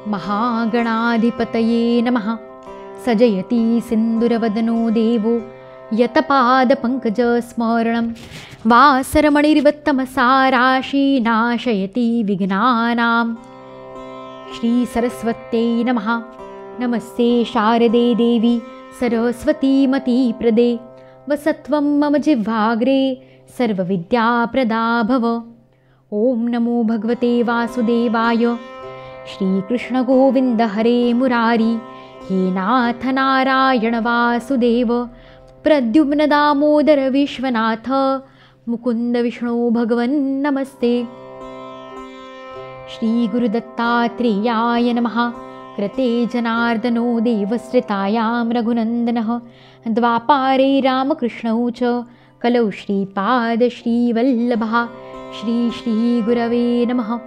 महागणाधिपतये नमः। सजयति सिन्दूरवदनो देवो यतपादपङ्कजस्मरणं वासरमणिर्वत्तमसा राशि नाशयति विघ्नानां। श्रीसरस्वत्यै नमः। नमस्ते शारदे देवी सरस्वतीमतीप्रदे वसत्वं मम जिह्वाग्रे सर्वविद्याप्रदा भव। ॐ नमो भगवते वासुदेवाय। श्रीकृष्ण गोविन्द हरे मुरारी हे नाथ नारायण वासुदेव प्रद्युम्न दामोदर विश्वनाथ मुकुन्द विष्णु भगवन् नमस्ते। श्री गुरुदत्तात्रेयाय नमः। कृते जनार्दनो देवश्रितायां रघुनन्दनः द्वापारे रामकृष्णौ च कलौ श्रीपादश्रीवल्लभः। श्री श्रीगुरवे नमः।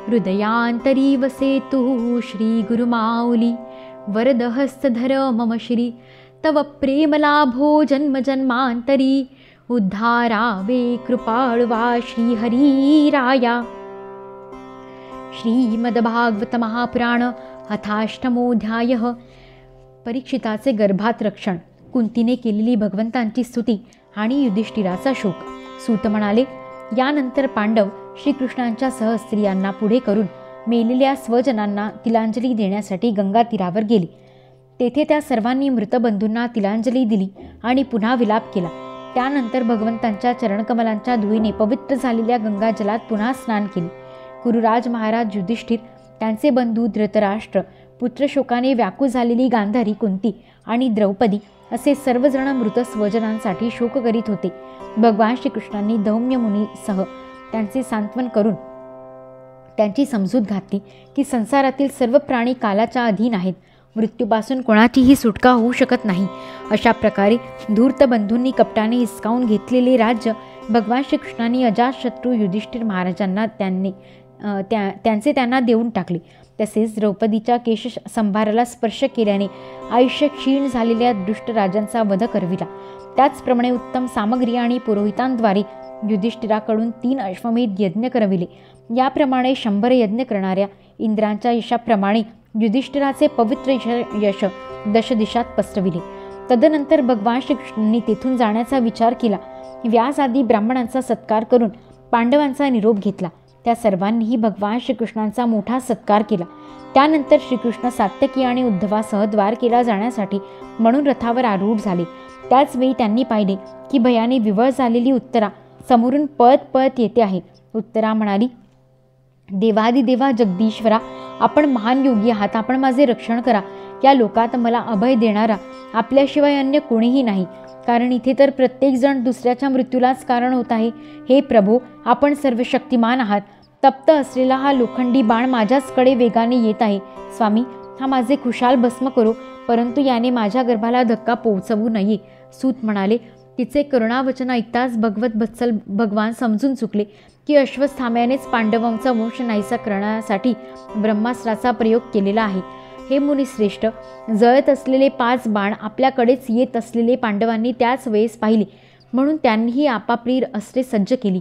हृदयान्तरी वसेतु श्रीगुरुमाऊली वरदहस्तधर मम श्री तव प्रेमलाभो जन्मजन्मान्तरी उद्धारावे कृपाळुवा श्रीहरिराया। श्रीमद्भागवत महापुराण अथाष्टमोऽध्यायः। परीक्षिताचे गर्भात रक्षण, कुंतीने केलेली भगवंतांची स्तुती आणि युधिष्ठिराचा शोक। सूत म्हणाले, यानंतर पांडव श्रीकृष्णांच्या सह स्त्रियांना पुढे करून मेलेल्या स्वजनांना तिलांजली देण्यासाठी गंगा तीरावर गेले। तेथे त्या सर्वांनी मृत बंधूंना तिलांजली दिली आणि पुन्हा विलाप केला। त्यानंतर भगवंतांच्या चरणकमलांच्या धुळीने पवित्र झालेल्या गंगाजलात पुन्हा स्नान केले। कुरुराज महाराज युधिष्ठिर, त्यांचे बंधू धृतराष्ट्र, पुत्रशोकाने व्याकुळ झालेली गांधारी, कुंती आणि द्रौपदी असे सर्वजण मृत स्वजनांसाठी शोक करीत होते। भगवान श्रीकृष्णांनी धौम्य मुनीसह त्यांचे सांत्वन करून त्यांची समजूत घातली की संसारातील सर्व प्राणी कालाच्या अधीन आहेत, मृत्यूपासून कोणाचीही सुटका होऊ शकत नाही। अशा प्रकारे धूर्त बंधूंनी कपटाने हिसकावून घेतलेले राज्य भगवान श्रीकृष्णांनी अजातशत्रू युधिष्ठिर महाराजांना त्यांचे त्यांना देऊन टाकले। तसेच द्रौपदीच्या केश संभाराला स्पर्श केल्याने आयुष्य क्षीण झालेल्या दुष्ट राजांचा वध करविला। त्याचप्रमाणे उत्तम सामग्री आणि पुरोहितांद्वारे युधिष्ठिराकडून 3 अश्वमेध यज्ञ करविले। याप्रमाणे 100 यज्ञ करणाऱ्या इंद्रांच्या यशाप्रमाणे युधिष्ठिराचे पवित्र यश दशदिशात पसरविले। तदनंतर भगवान श्रीकृष्णांनी तेथून जाण्याचा विचार केला। व्यास आदी ब्राह्मणांचा सत्कार करून पांडवांचा निरोप घेतला। त्या सर्वांनीही भगवान श्रीकृष्णांचा मोठा सत्कार केला। त्यानंतर श्रीकृष्ण सात्यकी आणि उद्धवासह द्वारकेला जाण्यासाठी म्हणून रथावर आरूढ झाले। त्याचवेळी त्यांनी पाहिले की भयाने विवळ झालेली उत्तरा समोरून पळत पळत येते आहे। उत्तरा म्हणाली, देवादिदेवा जगदीश्वरा, आपण महान योगी आहात, आपण माझे रक्षण करा। या लोकात मला अभय देणारा आपल्याशिवाय अन्य कोणीही नाही, कारण इथे तर प्रत्येकजण दुसऱ्याच्या मृत्यूलाच कारण होत आहे। हे प्रभो, आपण सर्व शक्तिमान आहात। तप्त असलेला हा लोखंडी बाण माझ्याचकडे वेगाने येत आहे। स्वामी, हा माझे खुशाल भस्म करो, परंतु याने माझ्या गर्भाला धक्का पोहोचवू नये। सूत म्हणाले, तिचे करुणावचन ऐकताच भगवत बत्सल भगवान समजून चुकले की अश्वत्थाम्यानेच पांडवांचा वंश नाहीसा करण्यासाठी ब्रह्मास्त्राचा प्रयोग केलेला आहे। हे मुनिश्रेष्ठ, जळत असलेले 5 बाण आपल्याकडेच येत असलेले पांडवांनी त्याच वेळेस पाहिले, म्हणून त्यांनीही आपापली अस्त्रे सज्ज केली।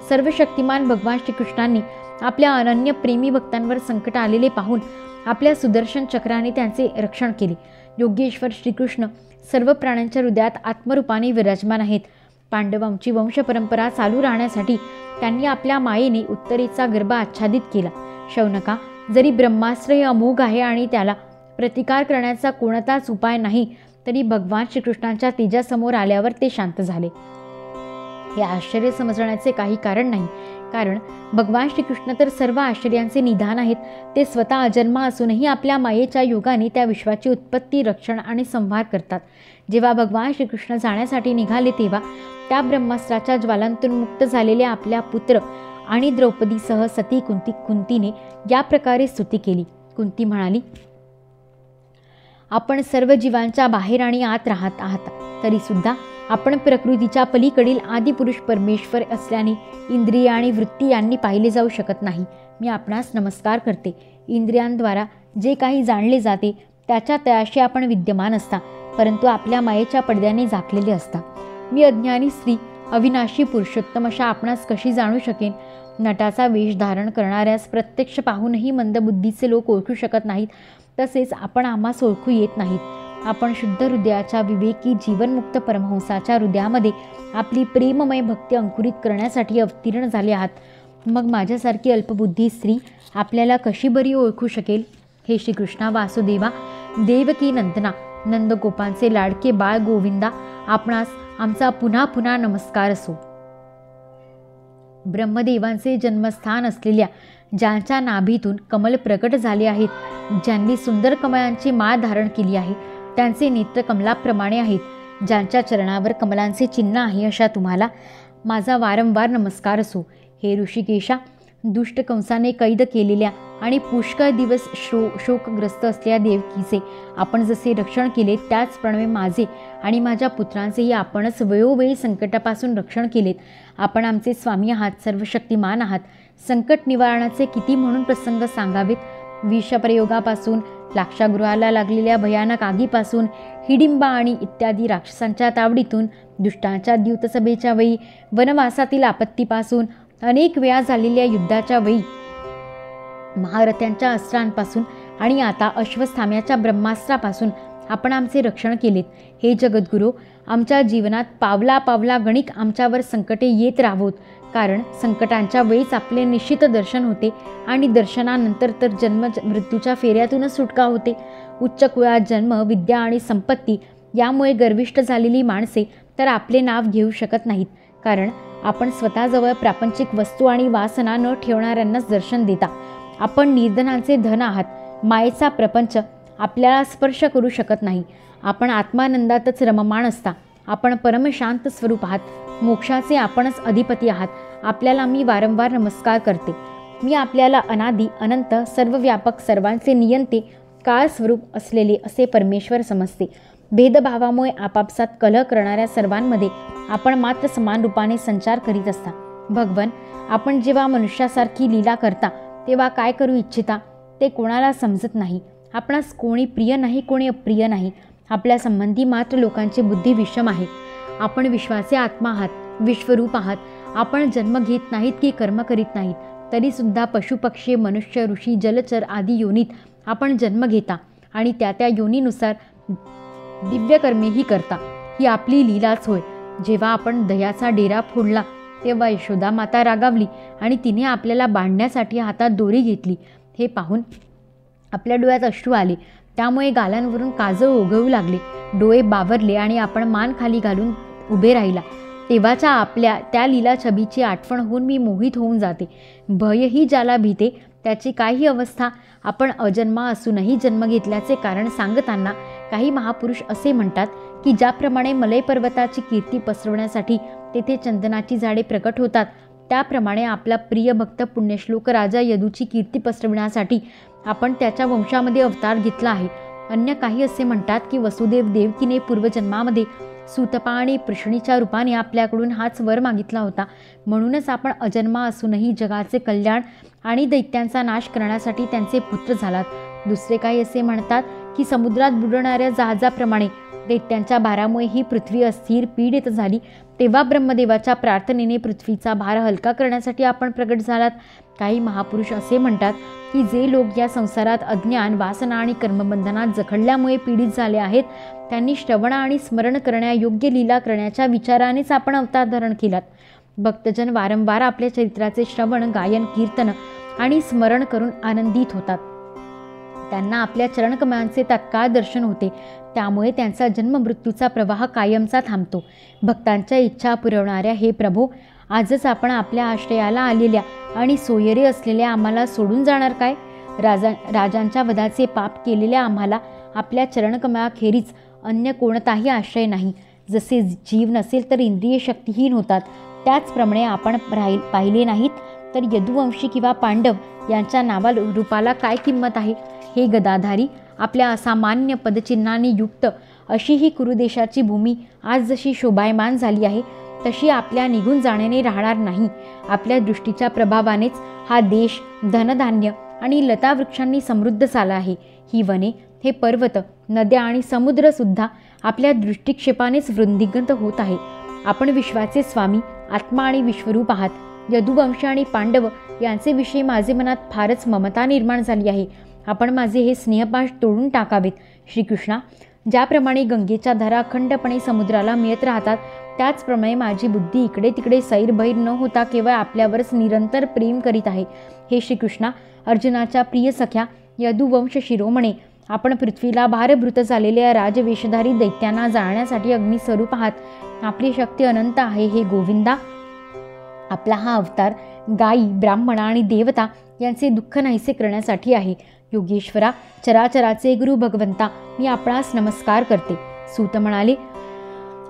सर्व शक्तिमान भगवान श्रीकृष्णांनी आपल्या अनन्य प्रेमी भक्तांवर संकट आलेले पाहून आपल्या सुदर्शन चक्राने त्यांचे रक्षण केले। योगेश्वर श्रीकृष्ण सर्व प्राण्यांच्या हृदयात आत्मरूपाने विराजमान आहेत। पांडवांची वंशपरंपरा चालू राहण्यासाठी त्यांनी आपल्या मायेने उत्तरेचा गर्भ आच्छादित केला। शौनका, जरी ब्रह्मास्त्र हे अमोघ आहे आणि त्याला प्रतिकार करण्याचा कोणताच उपाय नाही, तरी भगवान श्रीकृष्णांच्या तेजासमोर आल्यावर ते शांत झाले। हे आश्चर्य समजण्याचे काही कारण नाही, कारण भगवान श्रीकृष्ण तर सर्व आश्चर्यांचे निधान आहेत। ते स्वतः अजन्मा असूनही आपल्या मायेच्या योगाने त्या विश्वाची उत्पत्ती, रक्षण आणि संहार करतात। जेव्हा भगवान श्रीकृष्ण जाण्यासाठी निघाले तेव्हा त्या ब्रह्मास्त्राच्या ज्वालांतून मुक्त झालेल्या आपल्या पुत्र आणि द्रौपदीसह सती कुंतीने या प्रकारे स्तुती केली। कुंती म्हणाली, आपण सर्व जीवांच्या बाहेर आणि आत राहत आहात, तरी सुद्धा आपण प्रकृतीच्या पलीकडील आदिपुरुष परमेश्वर असल्याने इंद्रिय आणि वृत्ती यांनी पाहिले जाऊ शकत नाही। मी आपणास नमस्कार करते। इंद्रियांद्वारा जे काही जाणले जाते त्याच्या तळाशी आपण विद्यमान असता, परंतु आपल्या मायेच्या पडद्याने झाकलेले असता। मी अज्ञानी स्त्री, अविनाशी पुरुषोत्तम अशा आपणास कशी जाणू शकेन? नटाचा वेश धारण करणाऱ्यास प्रत्यक्ष पाहूनही मंदबुद्धीचे लोक ओळखू शकत नाहीत, तसेच आपण आम्हास ओळखू येत नाहीत. आपण शुद्ध हृदयाच्या विवेकी जीवनमुक्त परमहंसाच्या हृदयामध्ये आपली प्रेममय भक्ती अंकुरित करण्यासाठी अवतीर्ण झाले आहात. मग माझ्यासारखी अल्पबुद्धी स्त्री आपल्याला कशी बरी ओळखू शकेल? हे श्रीकृष्णा वासुदेवा, देवकी नंदना, नंदगोपांचे लाडके बाळ गोविंदा, आपणास आमचा पुन्हा पुन्हा नमस्कार असो. ब्रह्मदेवांचे जन्मस्थान असलेल्या ज्यांच्या नाभीतून कमल प्रकट झाले आहेत, ज्यांनी सुंदर कमळांची माळ धारण केली आहे, त्यांचे नेत्र कमलाप्रमाणे आहेत, ज्यांच्या चरणावर कमलांचे चिन्ह आहे, अशा तुम्हाला माझा वारंवार नमस्कार असो. हे ऋषिकेशा, दुष्ट कंसाने कैद केलेल्या आणि पुष्कळ दिवस शोकग्रस्त असलेल्या देवकीचे आपण जसे रक्षण केले, त्याचप्रमाणे माझे आणि माझ्या पुत्रांचेही आपणच वेळोवेळी संकटापासून रक्षण केलेत. आपण आमचे स्वामी आहात, सर्वशक्तिमान आहात. संकट निवारणाचे किती म्हणून प्रसंग सांगावेत. विषप्रयोगापासून, लाक्षागृहाला लागलेल्या भयानक आगीपासून, हिडिंबा आणि इत्यादी राक्षसांच्या तावडीतून, दुष्टांच्या द्यूतसभेच्या वेळी, वनवासातील आपत्तीपासून, अनेक वेळा झालेल्या युद्धाच्या वेळी, महारथ्यांच्या अस्त्रांपासून आणि आता अश्वस्थाम्याच्या ब्रह्मास्त्रापासून आपण आमचे रक्षण केलेत. हे जगद्गुरू, आमच्या जीवनात पावला पावला गणिक आमच्यावर संकटे येत राहावोत, कारण संकटांच्या वेळीच आपले निश्चित दर्शन होते आणि दर्शनानंतर तर जन्म मृत्यूच्या फेऱ्यातूनच सुटका होते. उच्च कुळात जन्म, विद्या आणि संपत्ती यामुळे गर्विष्ठ झालेली माणसे तर आपले नाव घेऊ शकत नाहीत, कारण आपण स्वतःजवळ प्रापंचिक वस्तू आणि वासना न ठेवणाऱ्यांनाच दर्शन देता. आपण निर्धनांचे धन आहात. मायेचा प्रपंच आपल्याला स्पर्श करू शकत नाही. आपण आत्मानंदातच रममाण असता. आपण परमशांत स्वरूप आहात. मोक्षाचे आपणच अधिपती आहात. आपल्याला मी वारंवार नमस्कार करते. मी आपल्याला अनादी, अनंत, सर्वव्यापक, सर्वांचे नियंते, काळ स्वरूप असलेले असे परमेश्वर समजते. भेदभावामुळे आपापसात कलह करणाऱ्या सर्वांमध्ये आपण मात्र समान रूपाने संचार करीत असता. भगवन, आपण जेव्हा मनुष्यासारखी लीला करता तेव्हा काय करू इच्छिता ते कोणाला समजत नाही. आपणास कोणी प्रिय नाही, कोणी अप्रिय नाही. आपल्या संबंधी मात्र लोकांची बुद्धी विषम आहे. आपण विश्वाचे आत्मा आहात, विश्वरूप आहात. आपण जन्म घेत नाहीत की कर्म करीत नाहीत, तरीसुद्धा पशुपक्षी, मनुष्य, ऋषी, जलचर आदी योनीत आपण जन्म घेता आणि त्या योनीनुसार दिव्यकर्मेही करता. ही आपली लीलाच होय. जेव्हा आपण दह्याचा डेरा फोडला तेव्हा यशोदा माता रागावली आणि तिने आपल्याला बांधण्यासाठी हातात दोरी घेतली. हे पाहून आपल्या डोळ्यात अश्रू आले. त्यामुळे गालांवरून काजळ ओघळू लागले. डोळे बावरले आणि आपण मान खाली घालून उभे राहिला. तेव्हाच्या आपल्या त्या लीला छबीची आठवण होऊन मी मोहित होऊन जाते. भयही ज्याला भीते त्याची काही अवस्था. आपण अजन्मा असूनही जन्म घेतल्याचे कारण सांगताना काही महापुरुष असे म्हणतात की ज्याप्रमाणे मलय पर्वताची कीर्ती पसरवण्यासाठी तेथे चंदनाची झाडे प्रकट होतात, त्याप्रमाणे आपला प्रिय भक्त पुण्यश्लोक राजा यदूची कीर्ती पसरविण्यासाठी आपण त्याच्या वंशामध्ये अवतार घेतला आहे. अन्य काही असे म्हणतात की वसुदेव देवकीने पूर्वजन्मामध्ये सूतपा आणि पृष्णीच्या रूपाने आपल्याकडून हाच वर मागितला होता. म्हणूनच आपण अजन्मा असूनही जगाचे कल्याण आणि दैत्यांचा नाश करण्यासाठी त्यांचे पुत्र झालात. दुसरे काही असे म्हणतात की समुद्रात बुडणाऱ्या जहाजाप्रमाणे दैत्यांच्या भारामुळे ही पृथ्वी अस्थिर पीडित झाली, तेव्हा ब्रह्मदेवाच्या प्रार्थनेने पृथ्वीचा भार हलका करण्यासाठी आपण प्रगट झालात. काही महापुरुष असे म्हणतात की जे लोक या संसारात अज्ञान, वासना आणि कर्मबंधनात जखडल्यामुळे पीडित झाले आहेत, त्यांनी श्रवण आणि स्मरण करण्यायोग्य लीला करण्याच्या विचारानेच आपण अवतार धारण केलात. भक्तजन वारंवार आपल्या चरित्राचे श्रवण, गायन, कीर्तन आणि स्मरण करून आनंदित होतात. त्यांना आपल्या चरणकमळांचे तत्काळ दर्शन होते. त्यामुळे त्यांचा जन्ममृत्यूचा प्रवाह कायमचा थांबतो. भक्तांच्या इच्छा पुरवणाऱ्या हे प्रभो, आजच आपण आपल्या आश्रयाला आलेल्या आणि सोयरे असलेल्या आम्हाला सोडून जाणार काय? राजांच्या वधाचे पाप केलेल्या आम्हाला आपल्या चरणकमळाखेरीज अन्य कोणताही आश्रय नाही. जसे जीव नसेल तर इंद्रिय शक्तिहीन होतात, त्याचप्रमाणे आपण पाहिले नाहीत तर यदुवंशी किंवा पांडव यांच्या रूपाला काय किंमत आहे? हे गदाधारी, आपल्या असामान्य पदचिन्हांनी युक्त अशी ही कुरुदेशाची भूमी आज जशी शोभायमान झाली आहे तशी आपल्या निघून जाण्याने राहणार नाही. आपल्या दृष्टीच्या प्रभावानेच हा देश धनधान्य आणि लतावृक्षांनी समृद्ध झाला आहे. ही वने, हे पर्वत, नद्या आणि समुद्रसुद्धा आपल्या दृष्टिक्षेपानेच वृद्धिंगत होत आहे. आपण विश्वाचे स्वामी, आत्मा आणि विश्वरूप आहात. यदुवंश आणि पांडव यांचे विषयी माझे मनात फारच ममता निर्माण झाली आहे. आपण माझे हे स्नेहपाश तोडून टाकावेत. श्रीकृष्णा, ज्याप्रमाणे गंगेच्या धारा अखंडपणे समुद्राला मिळत राहतात, त्याचप्रमाणे माझी बुद्धी इकडे तिकडे सैरभैर न होता केवळ आपल्यावरच निरंतर प्रेम करीत आहे. हे श्रीकृष्णा, अर्जुनाच्या प्रिय सख्या यदुवंश शिरोमणे, आपण पृथ्वीला भारभृत झालेल्या राजवेशधारी दैत्यांना जाळण्यासाठी अग्निस्वरूप आहात. आपली शक्ती अनंत आहे. हे गोविंदा, आपला हा अवतार गायी, ब्राह्मण आणि देवता यांचे दुःख नाहीसे करण्यासाठी आहे. योगेश्वरा, चराचराचे गुरु भगवंता, मी आपणास नमस्कार करते. सूत म्हणाले,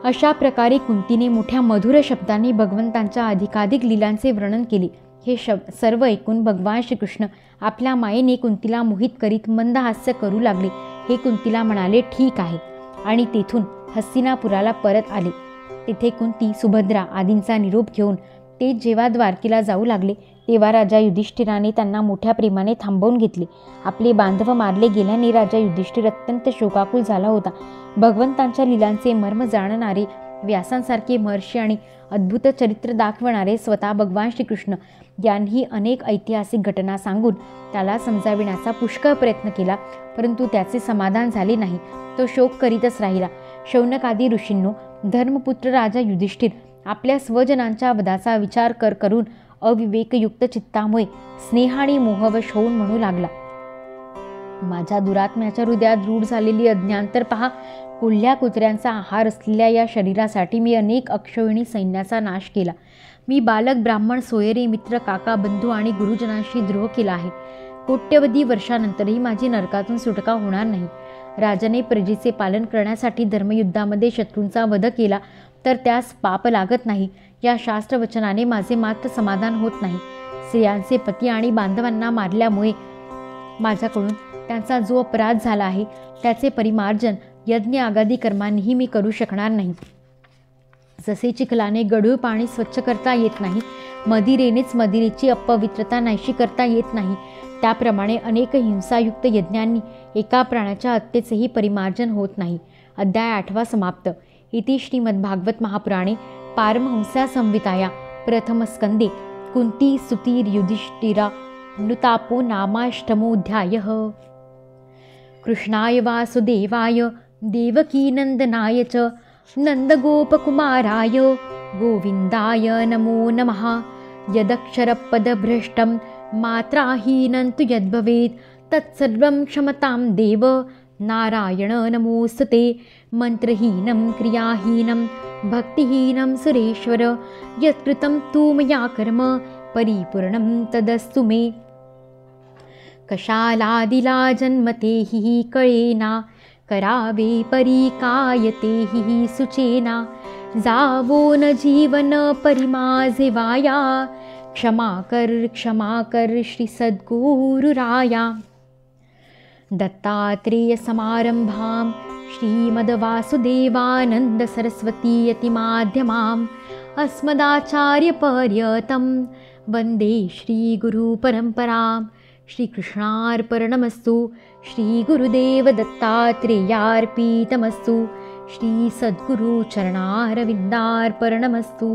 अशा प्रकारे कुंतीने मोठ्या मधुर शब्दांनी भगवंतांच्या अधिकाधिक लीलांचे वर्णन केले. हे सर्व ऐकून भगवान श्रीकृष्ण आपल्या मायेने कुंतीला मोहित करीत मंद हास्य करू लागले. हे कुंतीला म्हणाले, ठीक आहे, आणि तेथून हस्तिनापुराला परत आले. तेथे कुंती, सुभद्रा आदींचा निरोप घेऊन ते जेव्हा द्वारकेला जाऊ लागले, तेव्हा राजा युधिष्ठिराने त्यांना मोठ्या प्रेमाने थांबवून घेतले. आपले बांधव मारले गेल्याने राजा युधिष्ठिर अत्यंत शोकाकुल झाला होता. भगवंतांच्या लीलांचे मर्म जाणणारे व्यासांसारखे महर्षी आणि अद्भुत चरित्र दाखवणारे स्वतः भगवान श्रीकृष्ण यांनी अनेक ऐतिहासिक घटना सांगून त्याला समजाविण्याचा पुष्कळ प्रयत्न केला, परंतु त्याचे समाधान झाले नाही. तो शोक करीतच राहिला. शौनकादी ऋषींनो, धर्मपुत्र राजा युधिष्ठिर आपल्या स्वजनांच्या वधाचा विचार करून अविवेकयुक्त चित्तामुळे स्नेह आणि मोहवश होऊन म्हणू लागला, माझ्या दुरात्म्याच्या हृदयात रूढ झालेली अज्ञान तर पहा. कोल्ह्या कुत्र्यांचा आहार असलेल्या या शरीरासाठी मी अनेक अक्षौहिणी सैन्याचा नाश केला. मी बालक, ब्राह्मण, सोयरे, मित्र, काका, बंधू आणि गुरुजनांशी द्रोह केला आहे. कोट्यवधी वर्षानंतरही माझी नरकातून सुटका होणार नाही. राजाने प्रजेचे पालन करण्यासाठी धर्मयुद्धामध्ये शत्रूंचा वध केला तर त्यास पाप लागत नाही. या शास्त्रवचनाने माझे मात्र समाधान होत नाही. स्त्रियांचे पती आणि बांधवांना मारल्यामुळे माझ्याकडून त्यांचा जो अपराध झाला आहे, त्याचे परिमार्जन यज्ञ आगादी कर्मांनीही मी करू शकणार नाही. जसे चिखलाने गढूळ पाणी स्वच्छ करता येत नाही, मदिरेनेच मदिरेची अपवित्रता नाहीशी करता येत नाही, त्याप्रमाणे अनेक हिंसायुक्त यज्ञांनी एका प्राण्याच्या हत्येचेही परिमार्जन होत नाही. अध्याय 8 समाप्त. इति श्रीमद्भागवत महापुराणे पारमहंस्या संहिताया प्रथमस्कंदे कुंती स्तुतिर् युधिष्ठिरा नुतापो नामाष्टमोऽध्यायः. कृष्णाय वासुदेवाय देवकीनन्दनाय च नन्दगोपकुमाराय गोविन्दाय नमो नमः. यदक्षरपदभ्रष्टं मात्राहीनं तु यद्भवेत् तत्सर्वं क्षमतां देव नारायण नमोस्तुते. मंत्रहीनं क्रियाहीनं भक्तिहीनं सुरेश्वर यत्कृतं तु मया कर्म परिपूर्णं तदस्तु मे. कशालादिला जन्मते हि कळेना करावे परिकायते हि सुचेना. जावो न जीवन परिमाझे वाया क्षमा कर श्री सद्गुरुराया. दत्तात्रेय समारंभां श्रीमद्वासुदेवानंद सरस्वती यतिमाध्यमाम् अस्मदाचार्यपर्यन्तं वन्दे श्रीगुरुपरम्परां. श्रीकृष्णार्पणमस्तु. श्रीगुरुदेव दत्तात्रेयार्पितमस्तु. श्री सद्गुरु चरणारविन्दार्पणमस्तु.